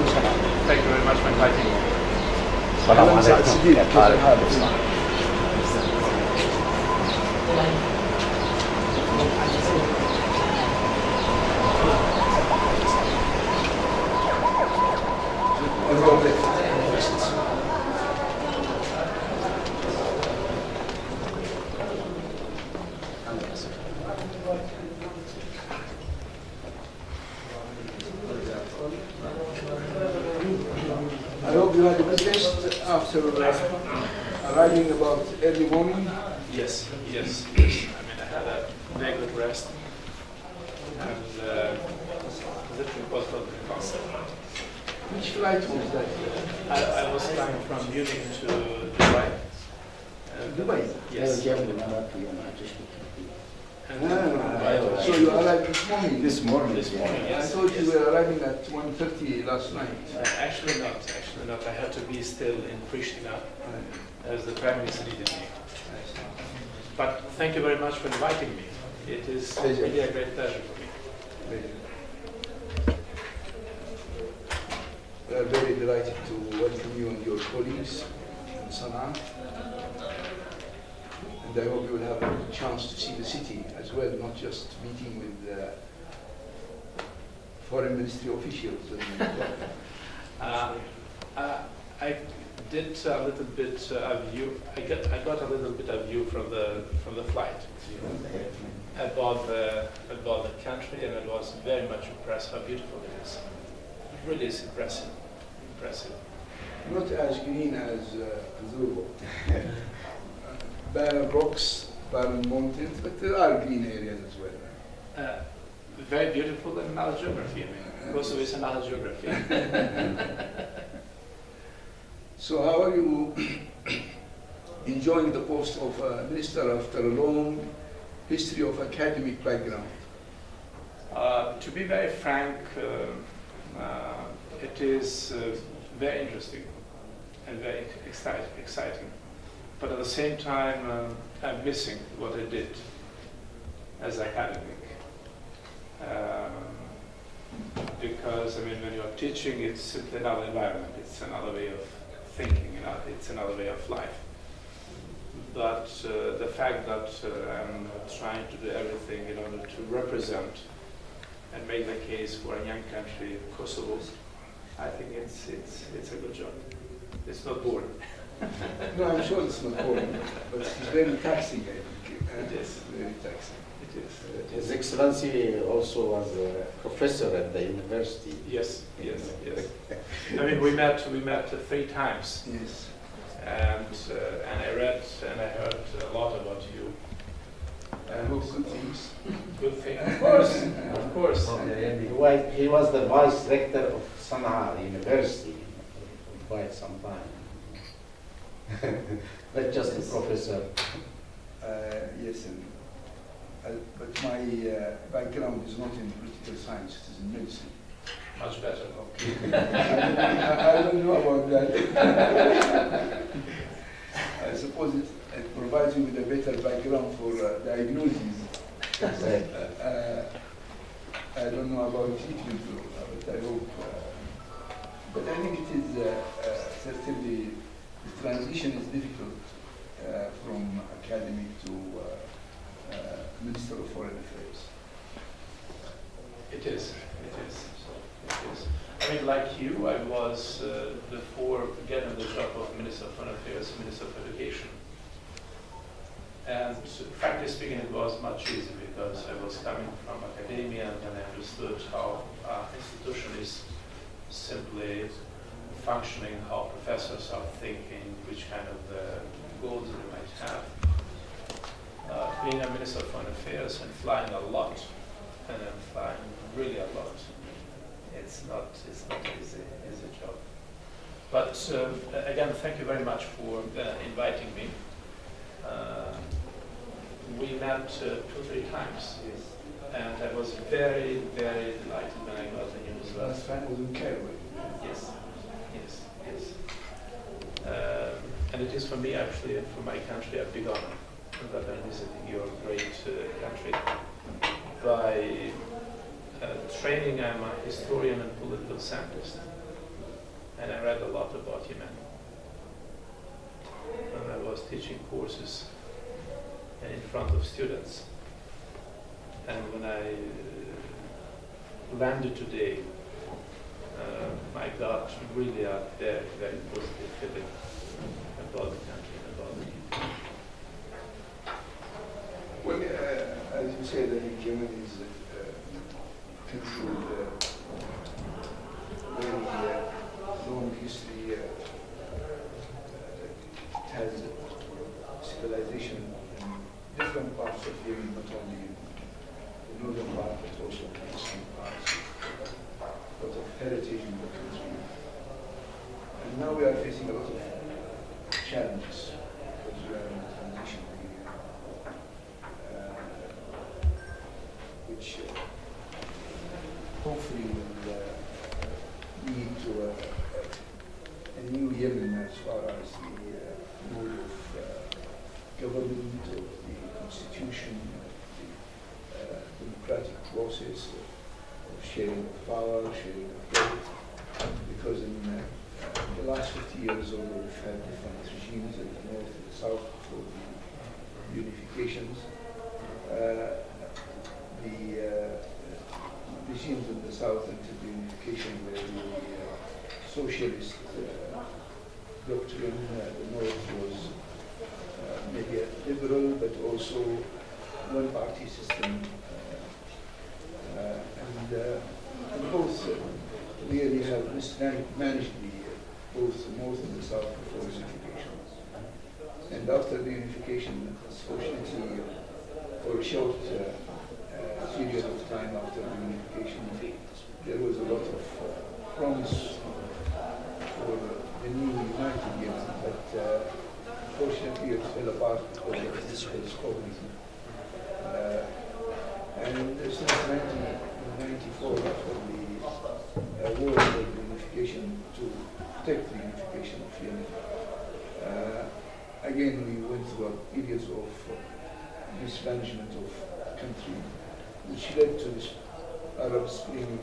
Thank you very much for inviting me. السلام عليكم. I hope you had a good rest after arriving about early morning. Yes. I mean, I had a very good rest, and literally was not the concept. Which flight was that? I was flying from Munich to Dubai. Dubai? Yes. So you arrived this morning? This morning. This morning, I yes. thought you yes. were arriving at 1:30 last night. Actually not. I had to be still in Pristina as the Prime Minister needed me. But thank you very much for inviting me. It is Pleasure. really a great pleasure for me. We are very delighted to welcome you and your colleagues in Sana'a. And I hope you will have a chance to see the city as well, not just meeting with foreign ministry officials. I did a little bit of view. I got a little bit of view from the flight about the country, and I was very much impressed how beautiful it is. It really is impressive. Not as green as Zulu. Barren rocks, barren mountains, but there are green areas as well. Very beautiful and another geography. I mean, Kosovo is another geography. So how are you enjoying the post of minister after a long history of academic background? To be very frank, it is very interesting and very exciting. But at the same time, I'm missing what I did as academic. Because, I mean, when you're teaching, it's simply another environment. It's another way of thinking, it's another way of life. But the fact that I'm trying to do everything in order to represent and make the case for a young country, Kosovo, I think it's a good job. It's not boring. No, I'm sure it's not boring, but it's very taxing, I think. It is. Very taxing. It is. His Excellency also was a professor at the university. Yes. I mean, we met 3 times, Yes. and I read and I heard a lot about you. I hope good things. Good thing, of course. He was the vice rector of Sana'a University for quite some time. Not just a professor. Yes, but my background is not in political science, it is in medicine. Much better. I don't know about that. I suppose it provides you with a better background for diagnosis. I don't know about treatment, but I hope. But I think it is certainly the transition is difficult from academic to Minister of Foreign Affairs. It is. I mean, like you, I was, before getting the job of Minister of Foreign Affairs, Minister of Education. And frankly speaking, it was much easier because I was coming from academia and I understood how an institution is simply functioning, how professors are thinking, which kind of goals they might have. Being a Minister of Foreign Affairs and flying a lot, and I'm flying really a lot, it's not easy job. But again, thank you very much for inviting me. We met 2-3 times, and I was very, very delighted when I got the news Last time was in Cairo. Yes. And it is for me, actually, for my country, a big honor that I'm visiting your great country. By training, I'm a historian and political scientist, and I read a lot about Yemen. When I was teaching courses in front of students. And when I landed today, I got really a very, very positive feeling about the country and about the people. Well, as you said, I think Yemen is considered very long history. It has civilization in different parts of Yemen, not only in the northern part, but also in the eastern parts. A lot of heritage in the country. And now we are facing a lot of challenges because we are in a transition period, which hopefully will lead to a new Yemen as far as the mode of government, of the constitution, of the democratic process, of sharing of power, sharing of wealth. Because in the last 50 years, although we've had different regimes in the north and the south for the unifications, the regimes in the south entered the unification where the socialist doctrine, the north was maybe a liberal but also one-party system, and both really have mismanaged both the north and the south before unification. And after the unification, unfortunately, for a short period of time after the unification, there was a lot of promise for the new united Yemen, but unfortunately it fell apart because of this communism. And since 1994, after the war for the unification, to protect the unification of Yemen, again we went through a period of mismanagement of the country, which led to this Arab Spring